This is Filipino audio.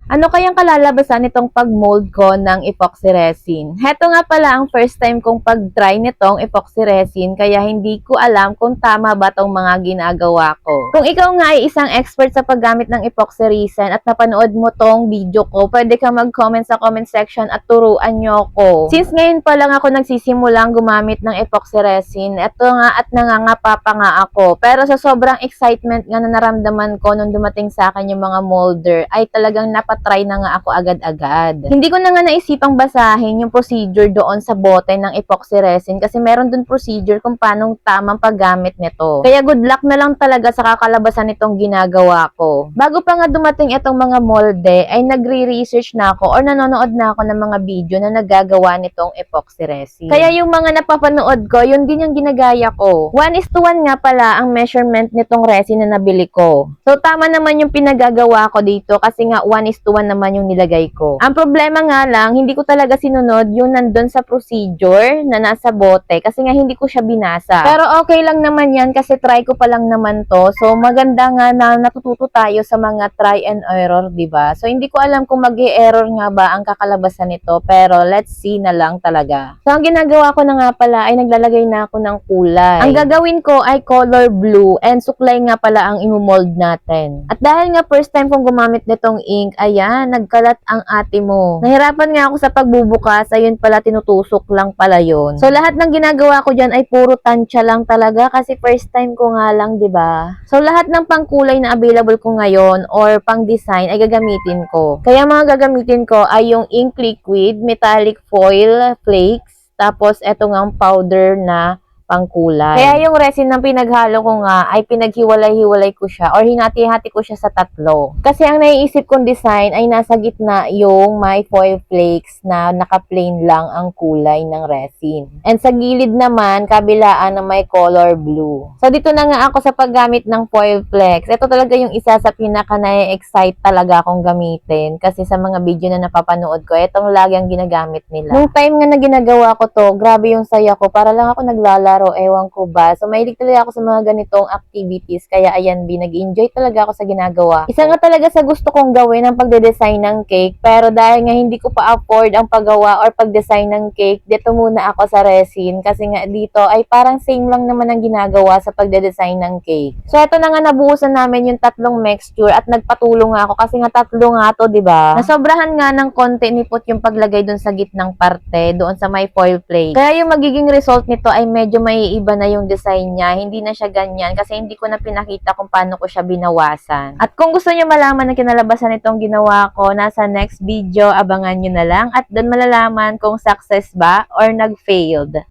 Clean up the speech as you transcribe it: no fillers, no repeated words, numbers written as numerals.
Ano kayang kalalabasan nitong pag-mold ko ng epoxy resin? Heto nga pala ang first time kong pag-try nitong epoxy resin kaya hindi ko alam kung tama ba tong mga ginagawa ko. Kung ikaw nga ay isang expert sa paggamit ng epoxy resin at napanood mo tong video ko, pwede ka mag-comment sa comment section at turuan nyo ko. Since ngayon pa lang ako nagsisimulang gumamit ng epoxy resin, eto nga at nangangapa pa nga ako. Pero sa sobrang excitement nga na naramdaman ko nung dumating sa akin yung mga molder, ay talagang napatry na nga ako agad-agad. Hindi ko na nga naisipang basahin yung procedure doon sa bote ng epoxy resin kasi meron dun procedure kung paano tamang paggamit nito. Kaya good luck na lang talaga sa kakalabasan nitong ginagawa ko. Bago pa nga dumating itong mga molde, ay nagre-research na ako or nanonood na ako ng mga video na nagagawa nitong epoxy resin. Kaya yung mga napapanood ko, yun din yung ginagaya ko. 1:1 nga pala ang measurement nitong resin na nabili ko. So tama naman yung pinagagawa ko dito kasi nga 1:1 naman yung nilagay ko. Ang problema nga lang, hindi ko talaga sinunod yung nandun sa procedure na nasa bote kasi nga hindi ko siya binasa. Pero okay lang naman yan kasi try ko pa lang naman to. So maganda nga na natututo tayo sa mga try and error, di ba? So hindi ko alam kung mag-e-error nga ba ang kakalabasan nito pero let's see na lang talaga. So ang ginagawa ko na nga pala ay naglalagay na ako ng kulay. Ang gagawin ko ay color blue and suklay nga pala ang imomold natin. At dahil nga first time kong gumamit nitong ink, ayan, nagkalat ang ate mo. Nahirapan nga ako sa pagbubukas, ayun pala, tinutusok lang pala yun. So, lahat ng ginagawa ko dyan ay puro tansya lang talaga kasi first time ko nga lang, ba diba? So, lahat ng pangkulay na available ko ngayon or pang design ay gagamitin ko. Kaya mga gagamitin ko ay yung ink liquid, metallic foil, flakes, tapos eto nga ang powder na pangkulay. Kaya yung resin ng pinaghalo ko nga ay pinaghiwalay-hiwalay ko siya or hinati-hati ko siya sa tatlo. Kasi ang naiisip kong design ay nasa gitna yung may foil flakes na naka-plain lang ang kulay ng resin. And sa gilid naman, kabilaan na may color blue. So dito na nga ako sa paggamit ng foil flakes. Ito talaga yung isa sa pinaka na-excite talaga akong gamitin kasi sa mga video na napapanood ko, itong lagi ang ginagamit nila. Nung time nga na ginagawa ko to, grabe yung saya ko. Para lang ako naglalaro, ewan ko ba. So, mahilig talaga ako sa mga ganitong activities. Kaya, ayan, nag-enjoy talaga ako sa ginagawa. Isa nga talaga sa gusto kong gawin ang pagde-design ng cake. Pero dahil nga hindi ko pa afford ang paggawa or pag-design ng cake, dito muna ako sa resin. Kasi nga dito ay parang same lang naman ang ginagawa sa pagde-design ng cake. So, ito na nga nabuhusan namin yung tatlong mixture at nagpatulong nga ako kasi nga tatlo nga to, diba? Nasobrahan nga ng konti nipot yung paglagay dun sa gitnang parte, doon sa may foil plate. Kaya yung magiging result nito ay medyo maiiba na yung design niya. Hindi na siya ganyan kasi hindi ko na pinakita kung paano ko siya binawasan. At kung gusto niyo malaman ang kinalabasan nitong ginawa ko, nasa next video, abangan nyo na lang at doon malalaman kung success ba or nag-failed.